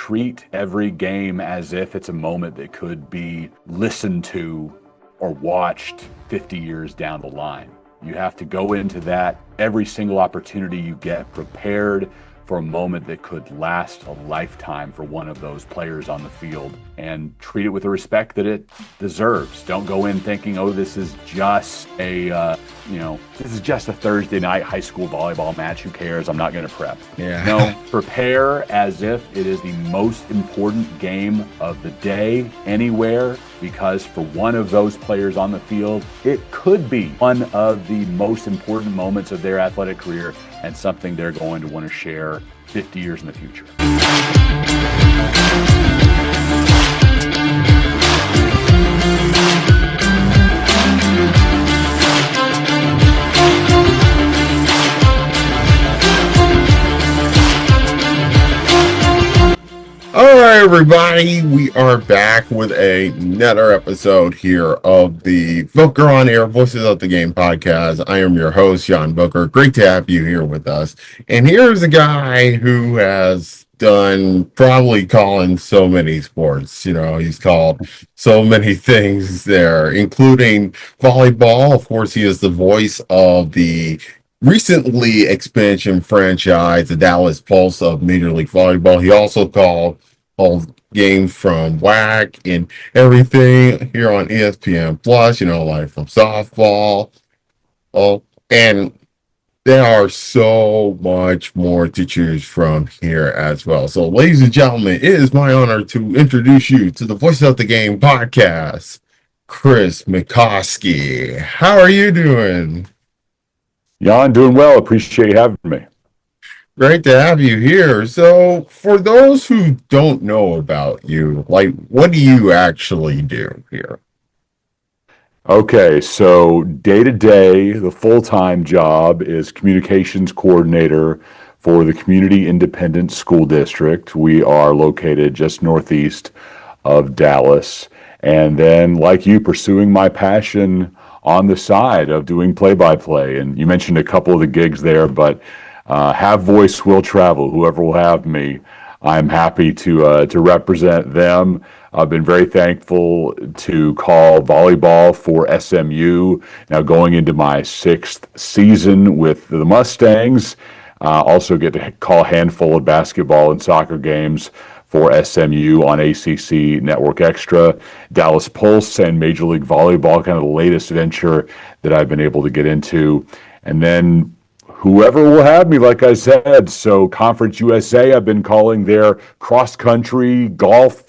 treat every game as if it's a moment that could be listened to or watched 50 years down the line. You have to go into that every single opportunity you get prepared for a moment that could last a lifetime for one of those players on the field, and treat it with the respect that it deserves. Don't go in thinking, oh, this is just a Thursday night high school volleyball match. Who cares? I'm not going to prep. Yeah. No, prepare as if it is the most important game of the day anywhere, because for one of those players on the field, it could be one of the most important moments of their athletic career and something they're going to want to share 50 years in the future. All right, everybody, we are back with another episode here of the Voker On Air Voices of the Game podcast. I am your host, Jan Voker. Great to have you here with us. And here's a guy who has done probably calling so many sports. You know, he's called so many things there, including volleyball. Of course, he is the voice of the recently expansion franchise, the Dallas Pulse of Major League Volleyball. He also called all games from WAC and everything here on ESPN Plus, like from softball. Oh, and there are so much more to choose from here as well. So, ladies and gentlemen, it is my honor to introduce you to the Voice of the Game podcast, Chris Mycoskie. How are you doing? Jan, doing well. Appreciate you having me. Great to have you here. So, for those who don't know about you, what do you actually do here? Okay, so day to day, the full-time job is communications coordinator for the Community Independent School District. We are located just northeast of Dallas. And then, like you, pursuing my passion on the side of doing play-by-play. And you mentioned a couple of the gigs there, but have voice, will travel. Whoever will have me, I'm happy to represent them. I've been very thankful to call volleyball for SMU, now going into my 6th season with the Mustangs. Also get to call a handful of basketball and soccer games for SMU on ACC Network Extra, Dallas Pulse, and Major League Volleyball, kind of the latest venture that I've been able to get into. And then whoever will have me, like I said. So Conference USA, I've been calling their cross-country, golf,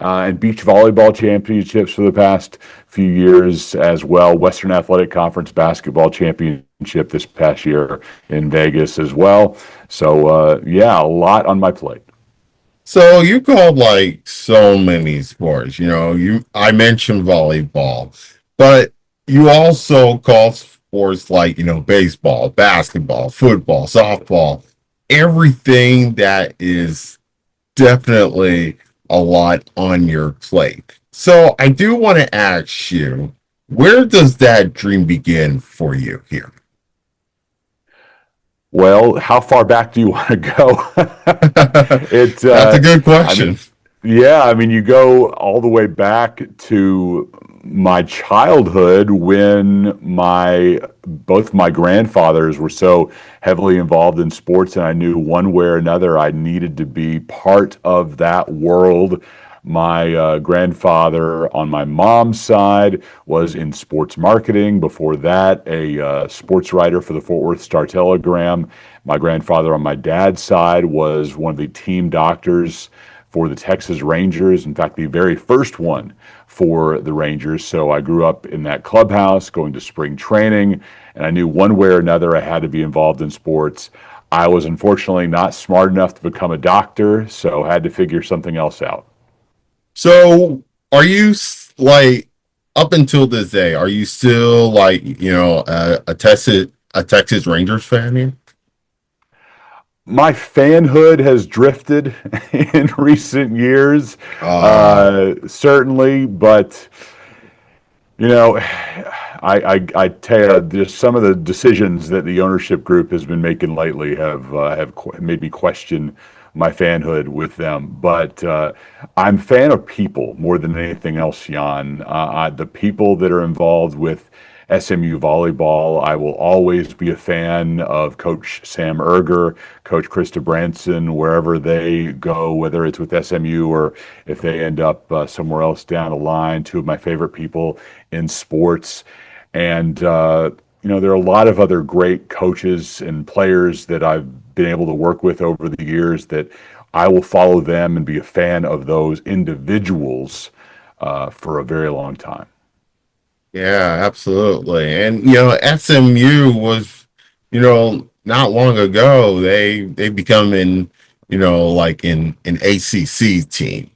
and beach volleyball championships for the past few years as well. Western Athletic Conference basketball championship this past year in Vegas as well. So, a lot on my plate. So you called so many sports. I mentioned volleyball, but you also call sports like baseball, basketball, football, softball, everything that is definitely a lot on your plate. So I do want to ask you, where does that dream begin for you here? Well, how far back do you want to go? That's a good question. You go all the way back to my childhood when both my grandfathers were so heavily involved in sports, and I knew one way or another I needed to be part of that world. My grandfather on my mom's side was in sports marketing. Before that, a sports writer for the Fort Worth Star-Telegram. My grandfather on my dad's side was one of the team doctors for the Texas Rangers. In fact, the very first one for the Rangers. So I grew up in that clubhouse, going to spring training, and I knew one way or another I had to be involved in sports. I was unfortunately not smart enough to become a doctor, so had to figure something else out. So, are you up until this day? Are you still a Texas Rangers fan here? My fanhood has drifted in recent years, certainly, but I tell you, just some of the decisions that the ownership group has been making lately have made me question my fanhood with them. But I'm a fan of people more than anything else, Jan. The people that are involved with SMU volleyball. I will always be a fan of Coach Sam Erger, Coach Krista Branson, wherever they go, whether it's with SMU or if they end up somewhere else down the line. Two of my favorite people in sports. And, there are a lot of other great coaches and players that I've been able to work with over the years that I will follow them and be a fan of those individuals for a very long time. Yeah, absolutely. And SMU was, not long ago they become like an ACC team.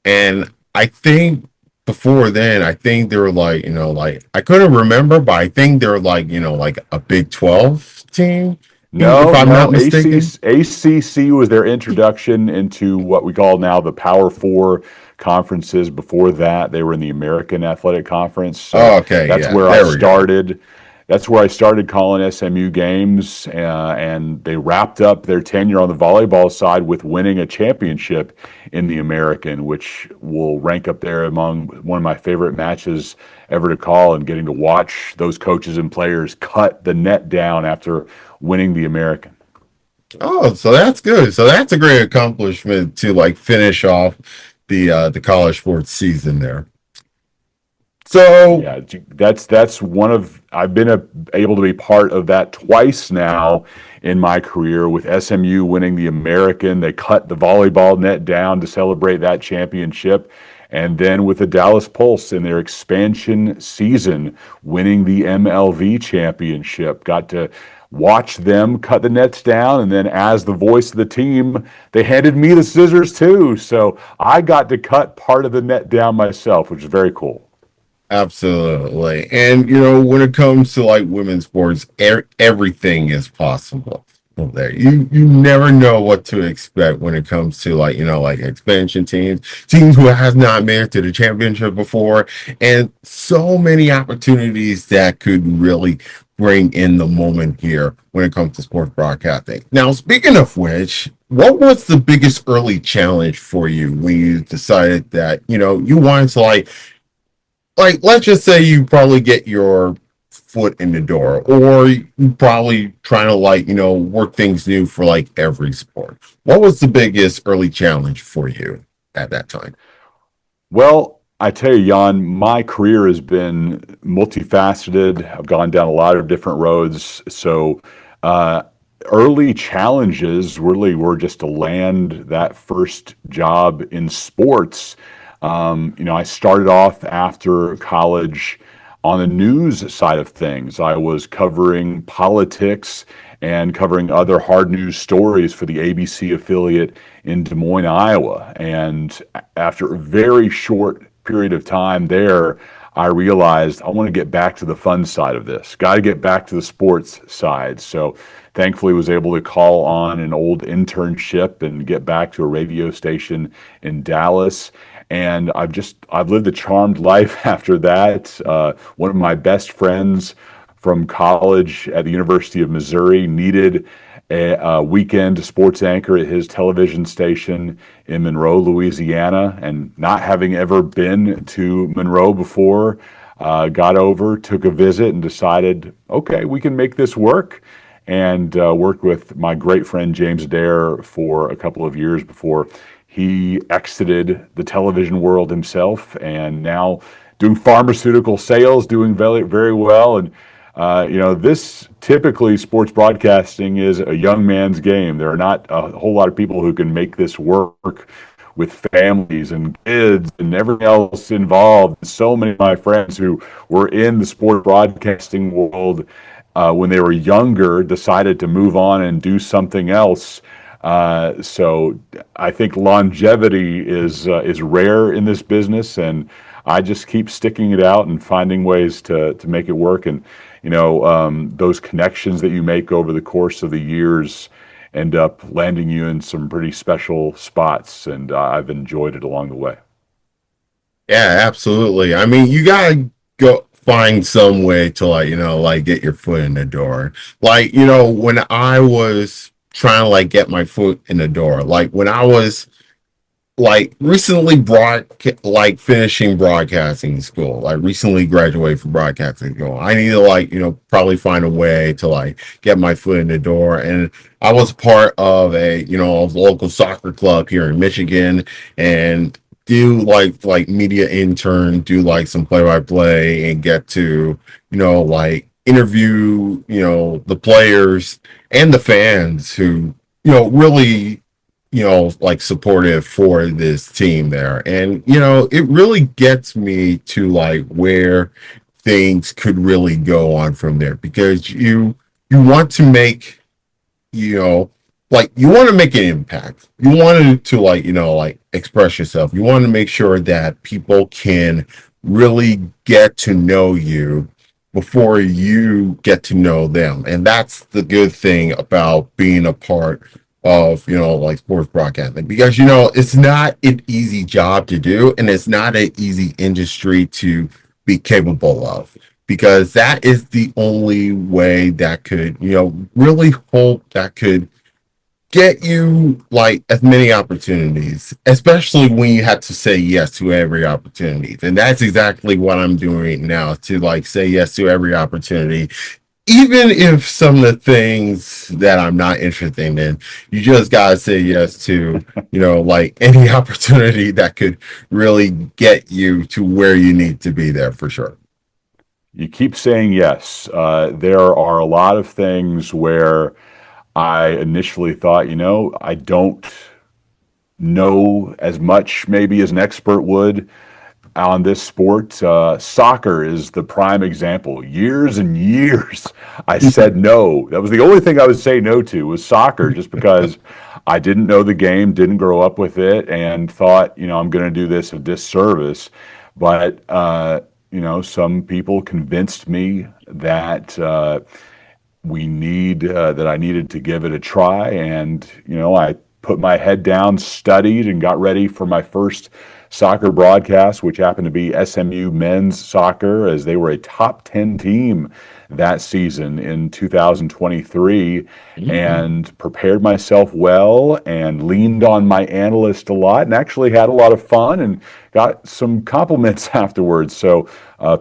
And I think before then, I think they were like, like I couldn't remember, but I think they were like, like a Big 12 team, if No, I'm not no. mistaken. ACC was their introduction into what we call now the Power Four conferences. Before that, they were in the American Athletic Conference. So Oh, okay, that's yeah, where I there we go. started. That's where I started calling SMU games, and they wrapped up their tenure on the volleyball side with winning a championship in the American, which will rank up there among one of my favorite matches ever to call, and getting to watch those coaches and players cut the net down after winning the American. Oh, so that's good. So that's a great accomplishment to like finish off the college sports season there. So Yeah, that's one of I've been able to be part of that twice now in my career with SMU winning the American. They cut the volleyball net down to celebrate that championship. And then with the Dallas Pulse in their expansion season, winning the MLV championship. Got to watch them cut the nets down. And then, as the voice of the team, they handed me the scissors too. So I got to cut part of the net down myself, which is very cool. absolutely. And when it comes to like women's sports, everything is possible there. You never know what to expect when it comes to like, like expansion teams who has not made it to the championship before, and so many opportunities that could really bring in the moment here when it comes to sports broadcasting. Now, speaking of which, what was the biggest early challenge for you when you decided that, you wanted to like let's just say you probably get your foot in the door, or you probably trying to like work things new for like every sport? What was the biggest early challenge for you at that time? Well, I tell you, Jan, my career has been multifaceted. I've gone down a lot of different roads. So, uh, early challenges really were just to land that first job in sports. I started off after college on the news side of things. I was covering politics and covering other hard news stories for the ABC affiliate in Des Moines, Iowa. And after a very short period of time there, I realized I want to get back to the fun side of this. Got to get back to the sports side. So thankfully was able to call on an old internship and get back to a radio station in Dallas. And I've lived a charmed life after that. One of my best friends from college at the University of Missouri needed a weekend sports anchor at his television station in Monroe, Louisiana, and not having ever been to Monroe before, got over, took a visit, and decided, okay, we can make this work. And worked with my great friend James Dare for a couple of years before he exited the television world himself, and now doing pharmaceutical sales, doing very, very well. And this typically sports broadcasting is a young man's game. There are not a whole lot of people who can make this work with families and kids and everything else involved. So many of my friends who were in the sport broadcasting world when they were younger decided to move on and do something else. So I think longevity is rare in this business, and I just keep sticking it out and finding ways to make it work. And those connections that you make over the course of the years end up landing you in some pretty special spots, and I've enjoyed it along the way. Yeah, absolutely. I mean, you gotta go find some way to like, like get your foot in the door. Like, when I was trying to like get my foot in the door. Like when I was like recently finishing broadcasting school, like recently graduated from broadcasting school, I need to like probably find a way to like get my foot in the door. And I was part of a local soccer club here in Michigan, and do like media intern, do like some play by play, and get to like interview the players and the fans who really like supportive for this team there. And, it really gets me to like where things could really go on from there, because you want to make, like you want to make an impact. You want to like, like express yourself. You want to make sure that people can really get to know you before you get to know them. And that's the good thing about being a part of like sports broadcasting, because it's not an easy job to do, and it's not an easy industry to be capable of, because that is the only way that could really hope that could get you like as many opportunities, especially when you have to say yes to every opportunity. And that's exactly what I'm doing now, to like say yes to every opportunity, even if some of the things that I'm not interested in. You just gotta say yes to, like any opportunity that could really get you to where you need to be there for sure. You keep saying yes. There are a lot of things where I initially thought, I don't know as much maybe as an expert would on this sport. Soccer is the prime example. Years and years, I said no. That was the only thing I would say no to, was soccer, just because I didn't know the game, didn't grow up with it, and thought, I'm going to do this a disservice. But some people convinced me that that I needed to give it a try, and I put my head down, studied, and got ready for my first soccer broadcast, which happened to be SMU men's soccer, as they were a top 10 team that season in 2023, and prepared myself well and leaned on my analyst a lot, and actually had a lot of fun and got some compliments afterwards. So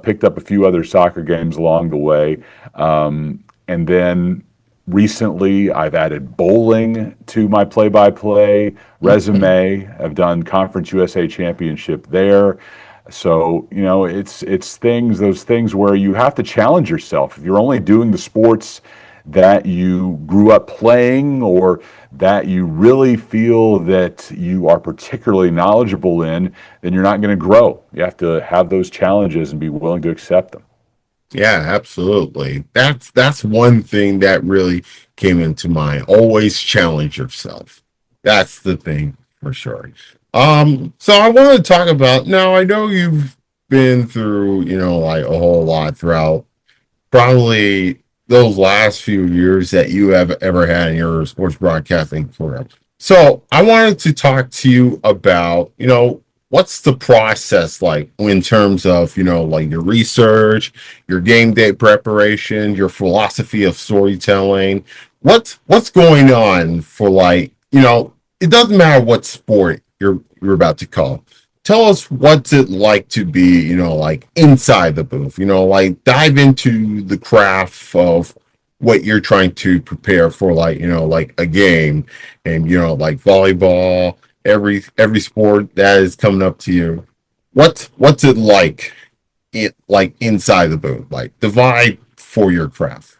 picked up a few other soccer games along the way. And then recently, I've added bowling to my play-by-play resume. I've done Conference USA Championship there. So, it's those things where you have to challenge yourself. If you're only doing the sports that you grew up playing, or that you really feel that you are particularly knowledgeable in, then you're not going to grow. You have to have those challenges and be willing to accept them. Yeah, absolutely. That's one thing that really came into mind. Always challenge yourself. That's the thing for sure. So I want to talk about, now I know you've been through, like a whole lot throughout probably those last few years that you have ever had in your sports broadcasting career. So I wanted to talk to you about, what's the process like in terms of, like your research, your game day preparation, your philosophy of storytelling? What's going on for like, it doesn't matter what sport you're about to call. Tell us what's it like to be, like inside the booth, like dive into the craft of what you're trying to prepare for, like, like a game, and, like volleyball, every sport that is coming up to you. What's it like, like inside the booth, like the vibe for your craft?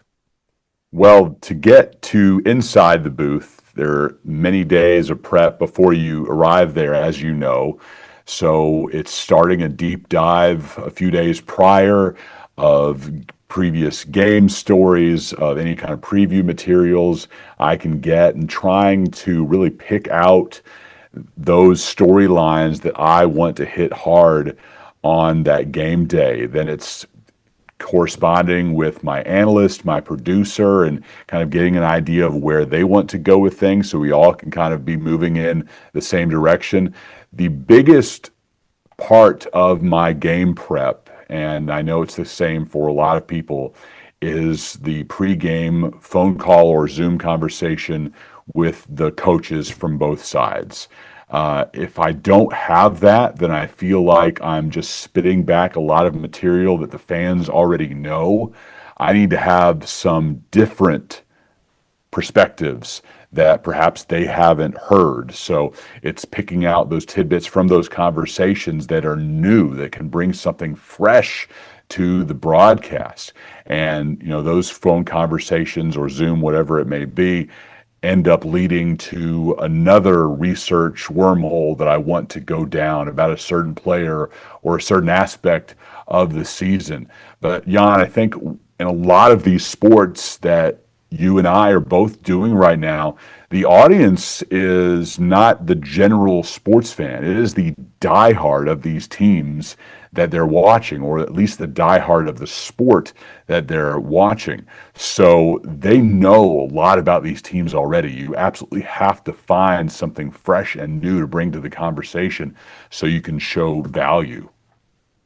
Well, to get to inside the booth, there are many days of prep before you arrive there, as you know. So it's starting a deep dive a few days prior of previous game stories, of any kind of preview materials I can get, and trying to really pick out those storylines that I want to hit hard on that game day. Then it's corresponding with my analyst, my producer, and kind of getting an idea of where they want to go with things, so we all can kind of be moving in the same direction. The biggest part of my game prep, and I know it's the same for a lot of people, is the pregame phone call or Zoom conversation with the coaches from both sides. If I don't have that, then I feel like I'm just spitting back a lot of material that the fans already know. I need to have some different perspectives that perhaps they haven't heard. So it's picking out those tidbits from those conversations that are new, that can bring something fresh to the broadcast. And, those phone conversations or Zoom, whatever it may be, end up leading to another research wormhole that I want to go down about a certain player or a certain aspect of the season. But Jan, I think in a lot of these sports that you and I are both doing right now, the audience is not the general sports fan. It is the diehard of these teams that they're watching, or at least the diehard of the sport that they're watching. So they know a lot about these teams already. You absolutely have to find something fresh and new to bring to the conversation so you can show value.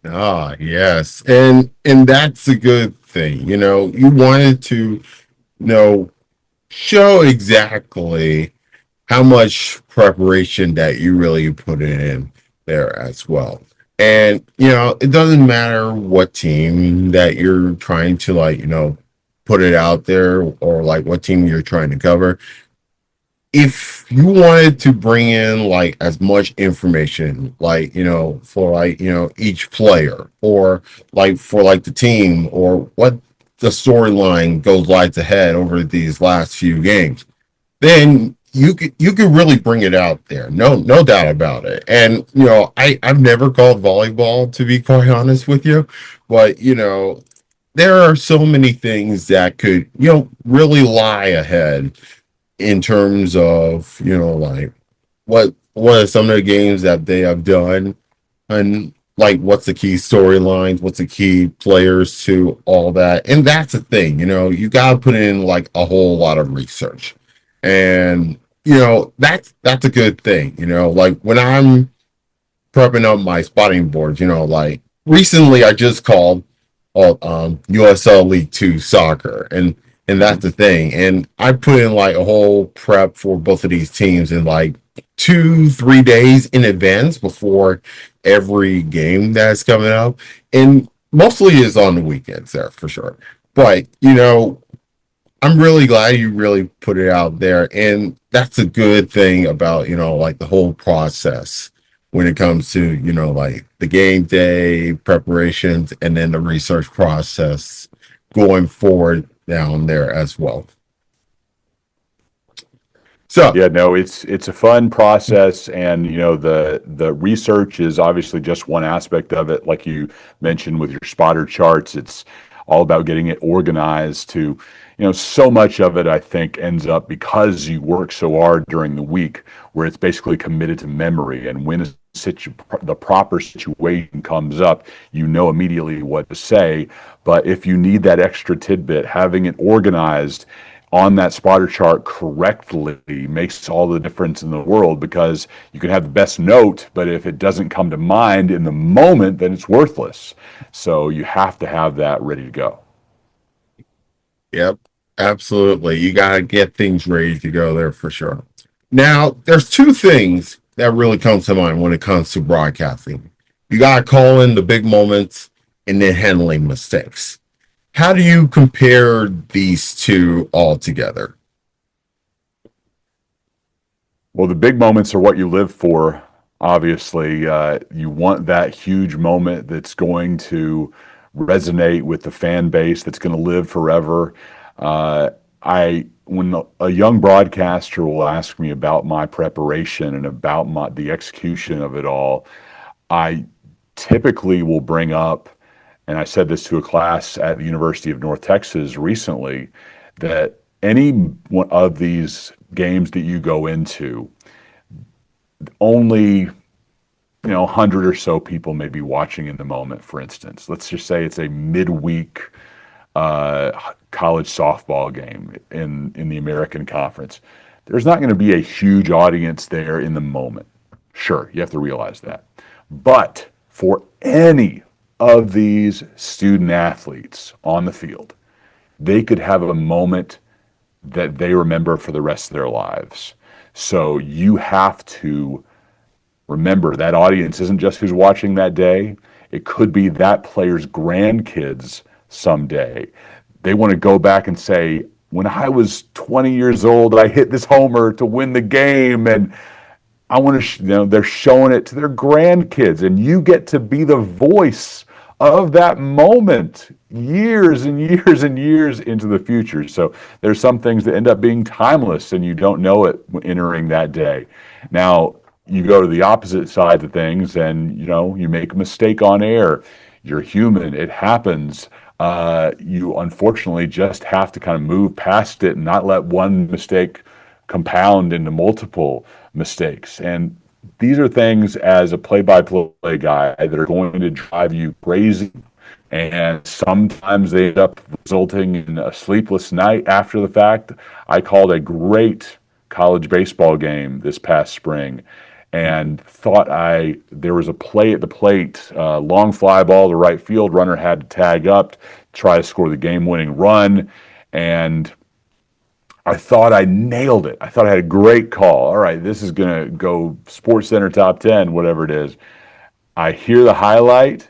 Ah, yes. And that's a good thing. You wanted to, know, show exactly how much preparation that you really put in there as well. And, it doesn't matter what team that you're trying to put it out there, or like what team you're trying to cover. If you wanted to bring in like as much information, like, for like, each player, or like for like the team, or what the storyline goes lights ahead over these last few games, then you could really bring it out there. No doubt about it. And I've never called volleyball, to be quite honest with you, but there are so many things that could really lie ahead in terms of like what are some of the games that they have done, and like what's the key storylines, what's the key players to all that. And that's the thing, you gotta put in like a whole lot of research. And that's a good thing. Like when I'm prepping up my spotting boards, like recently I just called USL League 2 soccer, and that's the thing. And I put in like a whole prep for both of these teams in like 2-3 days in advance before every game that's coming up. And mostly is on the weekends there for sure. But I'm really glad you really put it out there. And that's a good thing about, like the whole process when it comes to, like the game day preparations, and then the research process going forward down there as well. So, Yeah, no, it's a fun process, and the research is obviously just one aspect of it. Like you mentioned with your spotter charts, it's all about getting it organized to, so much of it I think ends up because you work so hard during the week, where it's basically committed to memory. And when the proper situation comes up, you know immediately what to say. But if you need that extra tidbit, having it organized on that spotter chart correctly makes all the difference in the world, because you can have the best note, but if it doesn't come to mind in the moment, then it's worthless. So you have to have that ready to go. yep, absolutely. You got to get things ready to go there for sure. Now, there's two things that really come to mind when it comes to broadcasting. You got to call in the big moments, and then handling mistakes. How do you compare these two all together? Well, the big moments are what you live for. Obviously, you want that huge moment that's going to resonate with the fan base, that's going to live forever. I when a young broadcaster will ask me about my preparation and about the execution of it all, I typically will bring up, and I said this to a class at the University of North Texas recently, that any one of these games that you go into, only 100 or so people may be watching in the moment. For instance, let's just say it's a midweek college softball game in the American Conference. There's not going to be a huge audience there in the moment. Sure, you have to realize that. But for any of these student athletes on the field, they could have a moment that they remember for the rest of their lives. So you have to remember that audience isn't just who's watching that day. It could be that player's grandkids someday. They want to go back and say, when I was 20 years old, I hit this homer to win the game. And I want to, they're showing it to their grandkids. And you get to be the voice of that moment years and years and years into the future. So there's some things that end up being timeless and you don't know it entering that day. Now, you go to the opposite side of things and, you make a mistake on air. You're human. It happens. You unfortunately just have to kind of move past it and not let one mistake compound into multiple mistakes. And these are things as a play-by-play guy that are going to drive you crazy. And sometimes they end up resulting in a sleepless night after the fact. I called a great college baseball game this past spring and thought there was a play at the plate, long fly ball to right field, runner had to tag up, try to score the game-winning run, and I thought I nailed it. I thought I had a great call. All right, this is going to go Sports Center top 10, whatever it is. I hear the highlight,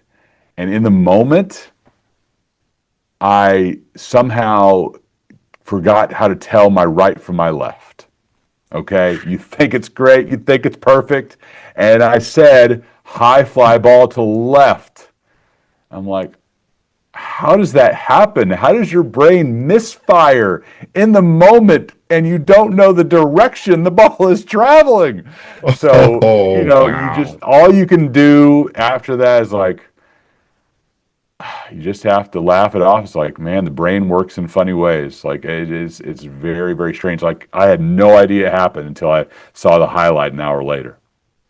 and in the moment, I somehow forgot how to tell my right from my left. Okay, you think it's great, you think it's perfect, and I said high fly ball to left. I'm like, how does that happen? How does your brain misfire in the moment and you don't know the direction the ball is traveling? So, Wow. you just, all you can do after that is like, you just have to laugh it off. It's like, man, the brain works in funny ways. Like it's very, very strange. Like I had no idea it happened until I saw the highlight an hour later.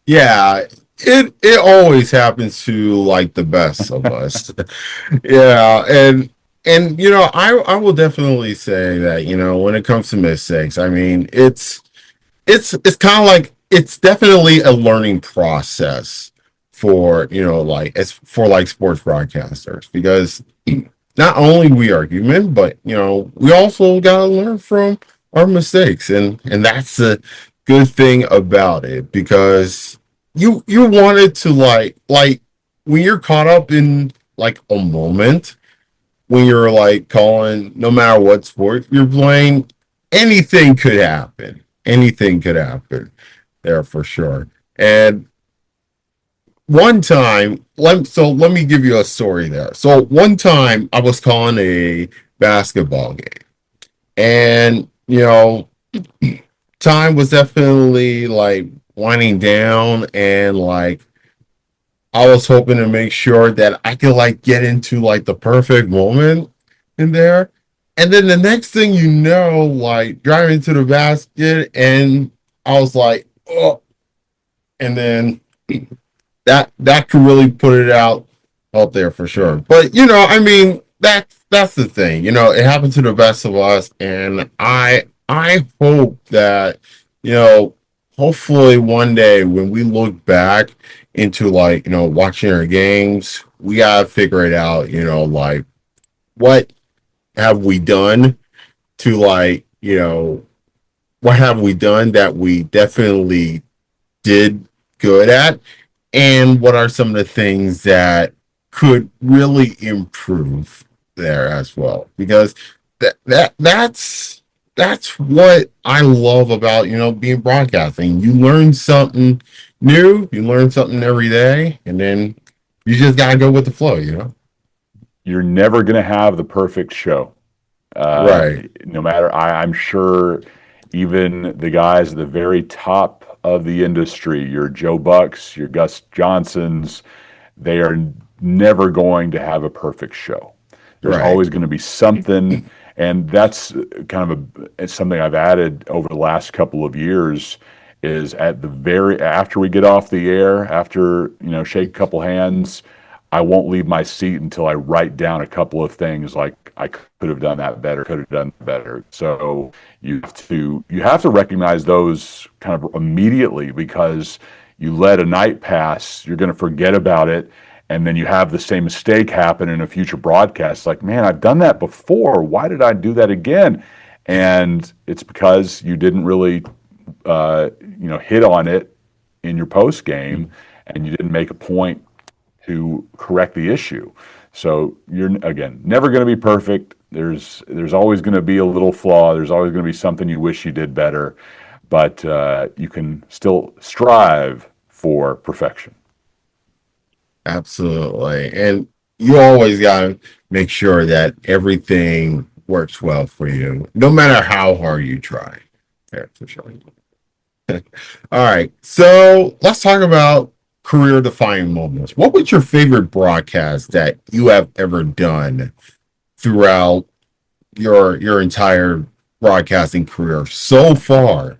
Yeah, it always happens to like the best of us. Yeah, and I will definitely say that, when it comes to mistakes, I mean, it's kind of like it's definitely a learning process for, like it's for like sports broadcasters because not only we are human, but we also got to learn from our mistakes, and that's the good thing about it because you wanted to like when you're caught up in like a moment when you're like calling no matter what sport you're playing, anything could happen there for sure. And one time, let me give you a story there. So one time I was calling a basketball game, and time was definitely like winding down, and like I was hoping to make sure that I could like get into like the perfect moment in there. And then the next thing you know, like driving to the basket, and I was like, oh, and then that could really put it out there for sure. But I mean, that's the thing. It happened to the best of us, and I hope that hopefully one day when we look back into like watching our games, we gotta figure it out. Like what have we done to like what have we done that we definitely did good at, and what are some of the things that could really improve there as well, because that's what I love about being broadcasting. You learn something new, you learn something every day, and then you just gotta go with the flow. You're never going to have the perfect show. Right. No matter, I'm sure even the guys at the very top of the industry, your Joe Bucks, your Gus Johnsons, they are never going to have a perfect show. There's Right. always going to be something, and that's kind of it's something I've added over the last couple of years. Is at the very after we get off the air, after shake a couple hands, I won't leave my seat until I write down a couple of things like I could have done that better, could have done better. So you have to recognize those kind of immediately because you let a night pass, you're going to forget about it, and then you have the same mistake happen in a future broadcast. Like, man, I've done that before. Why did I do that again? And it's because you didn't really, hit on it in your post game, and you didn't make a point to correct the issue. So you're again never going to be perfect. There's always going to be a little flaw. There's always going to be something you wish you did better, but you can still strive for perfection. Absolutely. And you always got to make sure that everything works well for you, no matter how hard you try. Yeah, for sure. All right. So let's talk about career defining moments. What was your favorite broadcast that you have ever done throughout your entire broadcasting career so far?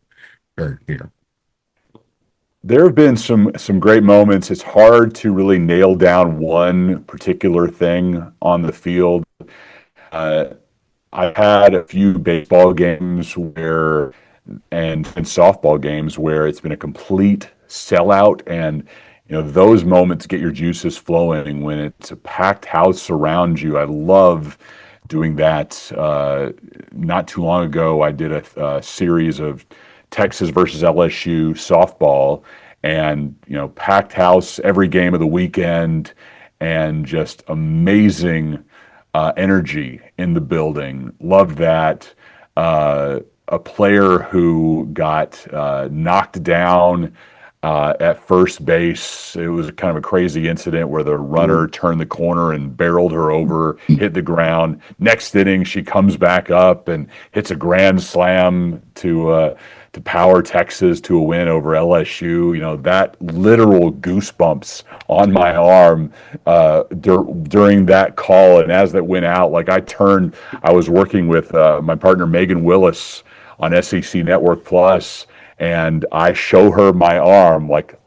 Here. There have been some great moments. It's hard to really nail down one particular thing on the field. Uh, I've had a few baseball games where and softball games where it's been a complete sellout, and those moments get your juices flowing when it's a packed house around you. I love doing that. Not too long ago, I did a series of Texas versus LSU softball, and packed house every game of the weekend, and just amazing energy in the building. Loved that. A player who got knocked down at first base. It was kind of a crazy incident where the runner turned the corner and barreled her over, hit the ground. Next inning, she comes back up and hits a grand slam to power Texas to a win over LSU. That literal goosebumps on my arm during that call. And as that went out, like I was working with my partner Megan Willis on SEC Network Plus, and I show her my arm, like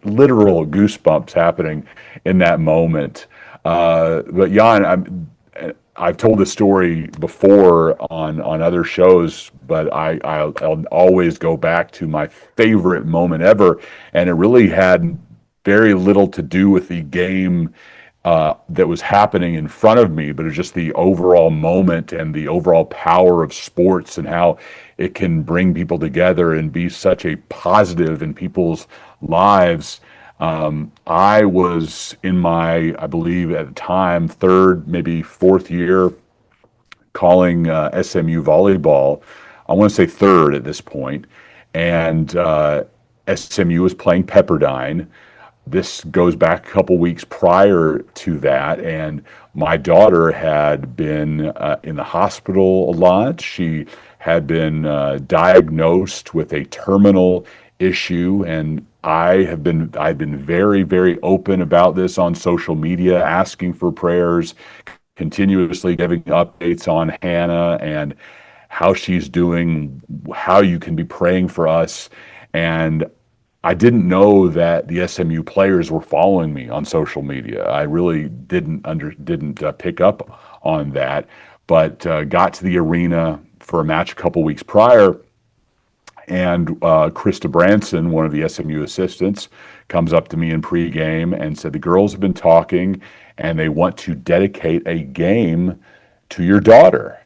literal goosebumps happening in that moment. But Jan, I've told this story before on other shows, but I'll always go back to my favorite moment ever, and it really had very little to do with the game that was happening in front of me, but it's just the overall moment and the overall power of sports and how it can bring people together and be such a positive in people's lives. I was in I believe at the time, third, maybe fourth year calling SMU volleyball. I want to say third at this point, and SMU was playing Pepperdine. This goes back a couple weeks prior to that, and my daughter had been in the hospital a lot. She had been diagnosed with a terminal issue, and I've been very, very open about this on social media, asking for prayers, continuously giving updates on Hannah and how she's doing, how you can be praying for us. And I didn't know that the SMU players were following me on social media. I really didn't pick up on that, but got to the arena for a match a couple weeks prior, and Krista Branson, one of the SMU assistants, comes up to me in pregame and said, "The girls have been talking, and they want to dedicate a game to your daughter."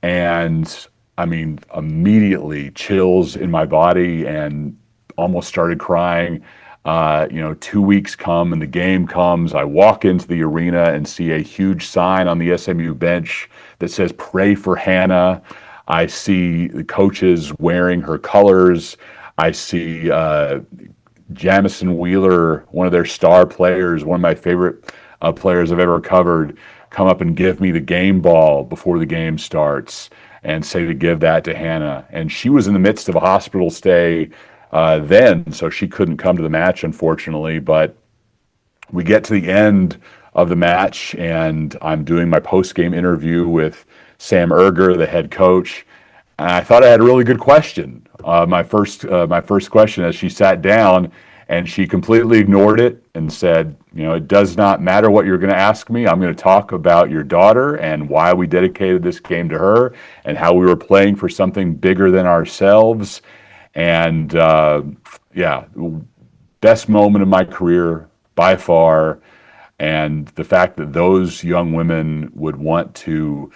And I mean, immediately chills in my body and almost started crying. 2 weeks come and the game comes. I walk into the arena and see a huge sign on the SMU bench that says, "Pray for Hannah." I see the coaches wearing her colors. I see Jamison Wheeler, one of their star players, one of my favorite players I've ever covered, come up and give me the game ball before the game starts and say to give that to Hannah. And she was in the midst of a hospital stay then, so she couldn't come to the match, unfortunately. But we get to the end of the match, and I'm doing my post-game interview with Sam Erger, the head coach. And I thought I had a really good question. My first question, as she sat down, and she completely ignored it and said, "It does not matter what you're going to ask me. I'm going to talk about your daughter and why we dedicated this game to her and how we were playing for something bigger than ourselves." And yeah, best moment of my career by far. And the fact that those young women would want to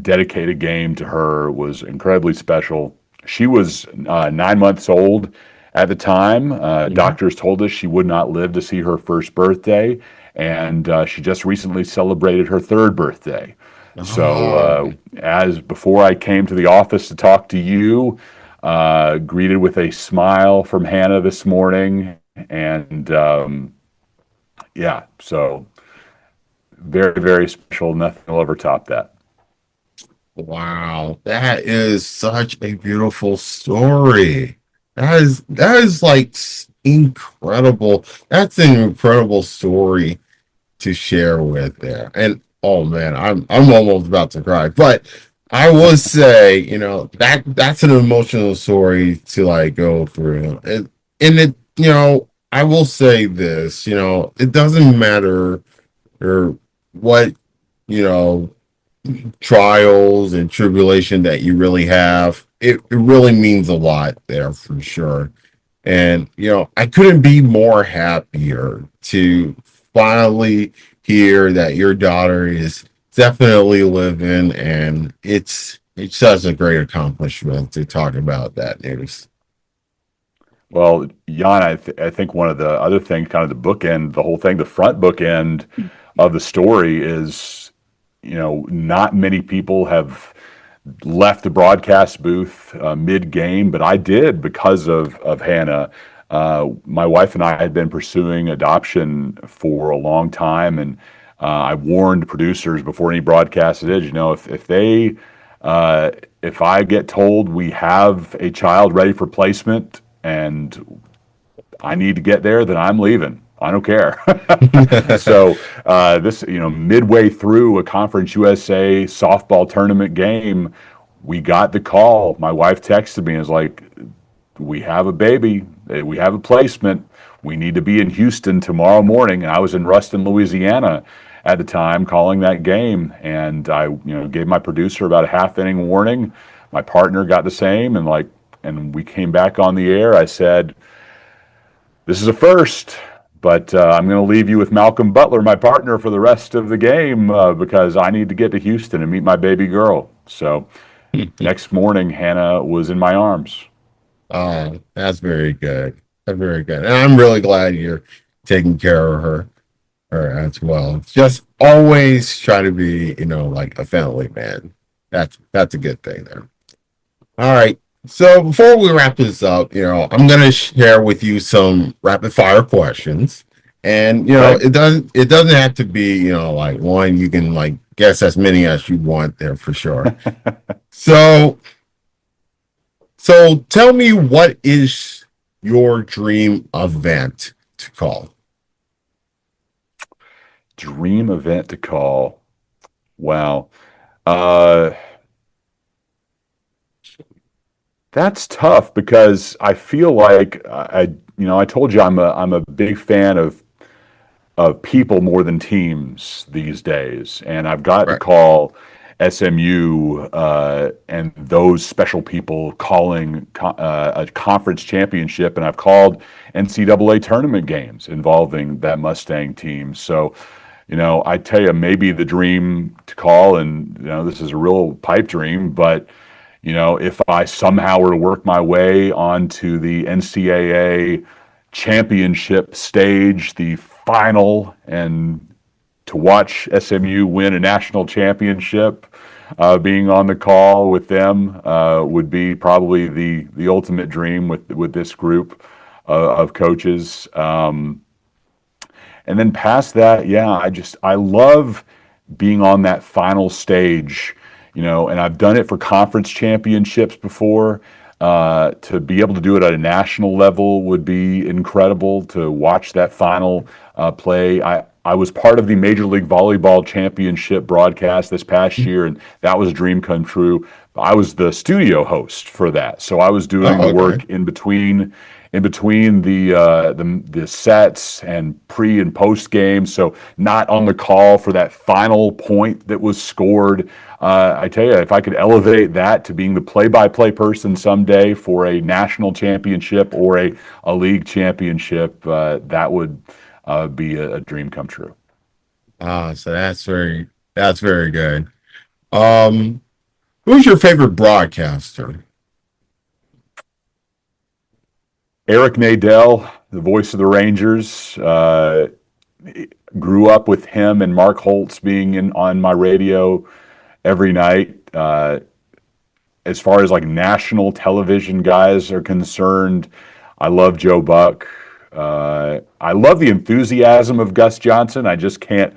dedicate a game to her was incredibly special. She was 9 months old at the time. Mhm. Doctors told us she would not live to see her first birthday, and she just recently celebrated her third birthday. So, Oh, as before I came to the office to talk to you, greeted with a smile from Hannah this morning, and yeah, so very, very special. Nothing will ever top that. wow. That is such a beautiful story. That is like incredible. That's an incredible story to share with there. And oh man, I'm almost about to cry. But I will say, that's an emotional story to like go through. And it, I will say this, it doesn't matter or what, you know, trials and tribulation that you really have. It really means a lot there for sure. And, I couldn't be more happier to finally hear that your daughter is definitely living, and it's such a great accomplishment to talk about that news. Well, Jan, I think one of the other things, kind of the bookend, the whole thing, the front bookend of the story is, not many people have left the broadcast booth mid-game, but I did because of Hannah. My wife and I had been pursuing adoption for a long time, and I warned producers before any broadcast did, uh, if I get told we have a child ready for placement and I need to get there, then I'm leaving. I don't care. So this, midway through a Conference USA softball tournament game, we got the call. My wife texted me and was like, "We have a baby. We have a placement. We need to be in Houston tomorrow morning." And I was in Ruston, Louisiana at the time calling that game, and I, gave my producer about a half inning warning. My partner got the same, and we came back on the air. I said, "This is a first, but I'm going to leave you with Malcolm Butler, my partner, for the rest of the game because I need to get to Houston and meet my baby girl." So next morning, Hannah was in my arms. Oh, that's very good. That's very good. And I'm really glad you're taking care of her as well. Just always try to be, like a family man. That's a good thing there. All right. So before we wrap this up, I'm gonna share with you some rapid fire questions. And Okay. it doesn't have to be, like one, you can like guess as many as you want there for sure. So so tell me, what is your dream event to call? Dream event to call. Wow. Uh, that's tough because I feel like I told you I'm a big fan of people more than teams these days, and I've got to Right. call SMU and those special people calling a conference championship, and I've called NCAA tournament games involving that Mustang team. So, I tell you, maybe the dream to call, and this is a real pipe dream, but if I somehow were to work my way onto the NCAA championship stage, the final, and to watch SMU win a national championship, being on the call with them would be probably the ultimate dream with this group of coaches. And then past that, yeah, I love being on that final stage, and I've done it for conference championships before. To be able to do it at a national level would be incredible to watch that final play. I was part of the Major League Volleyball Championship broadcast this past year, and that was a dream come true. I was the studio host for that, so I was doing Oh, the okay. work in between the sets and pre and post game. So not on the call for that final point that was scored. I tell you, if I could elevate that to being the play-by-play person someday for a national championship or a league championship, that would be a dream come true. So that's very good. Um, Who's your favorite broadcaster? Eric Nadell, the voice of the Rangers. Grew up with him and Mark Holtz being on my radio every night. As far as like national television guys are concerned, I love Joe Buck. I love the enthusiasm of Gus Johnson. I just can't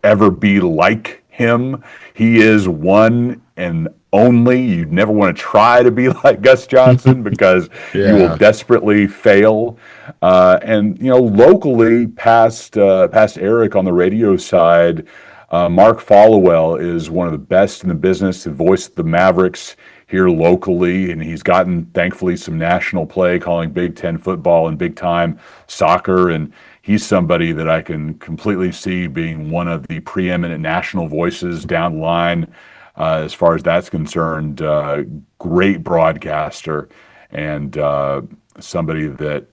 ever be like him. He is one and only. You'd never want to try to be like Gus Johnson because you will Yeah. desperately fail. And locally, past Eric on the radio side, Mark Followell is one of the best in the business. The voice of the Mavericks here locally, and he's gotten, thankfully, some national play calling Big Ten football and big time soccer. And he's somebody that I can completely see being one of the preeminent national voices down the line as far as that's concerned. Great broadcaster and somebody that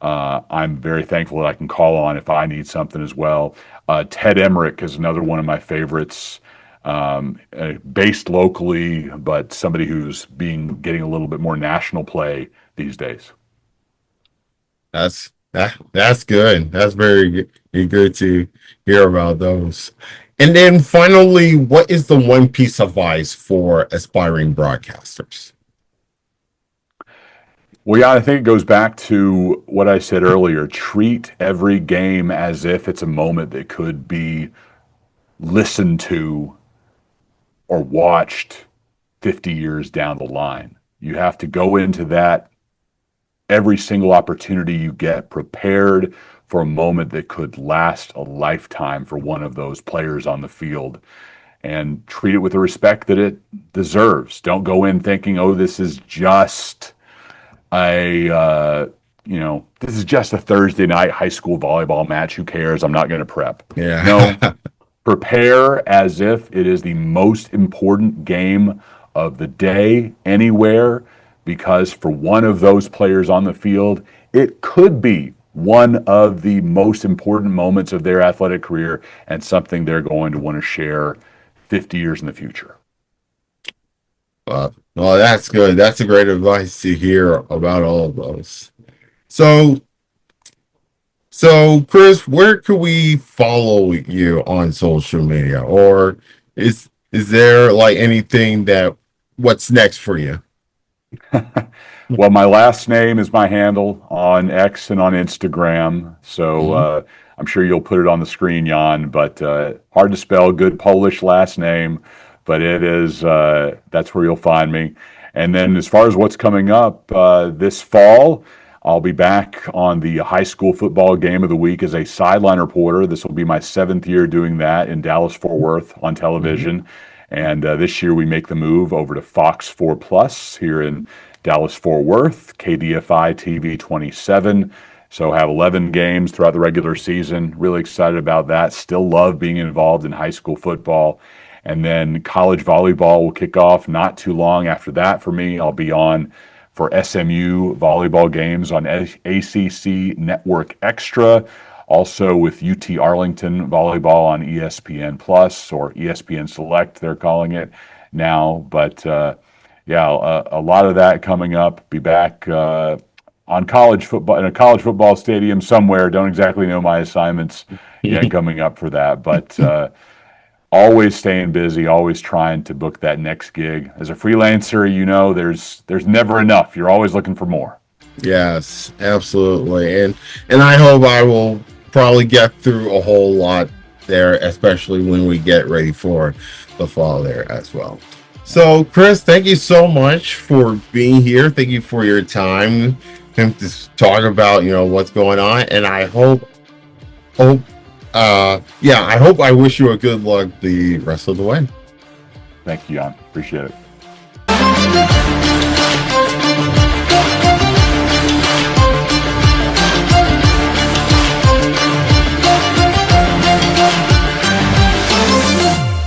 I'm very thankful that I can call on if I need something as well. Ted Emmerich is another one of my favorites, based locally, but somebody who's getting a little bit more national play these days. That's good. That's very good to hear about those. And then finally, what is the one piece of advice for aspiring broadcasters? Well, yeah, I think it goes back to what I said earlier. Treat every game as if it's a moment that could be listened to or watched 50 years down the line. You have to go into that every single opportunity you get prepared for a moment that could last a lifetime for one of those players on the field, and treat it with the respect that it deserves. Don't go in thinking, oh, this is just this is just a Thursday night high school volleyball match. Who cares? I'm not going to prep. Yeah. No, prepare as if it is the most important game of the day anywhere, because for one of those players on the field, it could be one of the most important moments of their athletic career and something they're going to want to share 50 years in the future. Well, that's good. That's a great advice to hear about all of those. So, Chris, where could we follow you on social media, or is there like anything what's next for you? Well, my last name is my handle on X and on Instagram, so I'm sure you'll put it on the screen, Jan. But hard to spell, good Polish last name, but it is that's where you'll find me. And then as far as what's coming up this fall, I'll be back on the high school football game of the week as a sideline reporter. This will be my 7th year doing that in Dallas-Fort Worth on television. And this year we make the move over to Fox 4 Plus here in Dallas-Fort Worth, KDFI TV 27. So have 11 games throughout the regular season. Really excited about that. Still love being involved in high school football. And then college volleyball will kick off not too long after that for me. I'll be on for SMU volleyball games on ACC Network Extra. Also with UT Arlington volleyball on ESPN Plus, or ESPN Select, they're calling it now. But a lot of that coming up. Be back on college football in a college football stadium somewhere. Don't exactly know my assignments yet coming up for that, but always staying busy, always trying to book that next gig. As a freelancer, there's never enough. You're always looking for more. Yes, absolutely. And I hope I will probably get through a whole lot there, especially when we get ready for the fall there as well. So, Chris, thank you so much for being here. Thank you for your time and to talk about, what's going on. And I I wish you a good luck the rest of the way. Thank you, Jan. Appreciate it.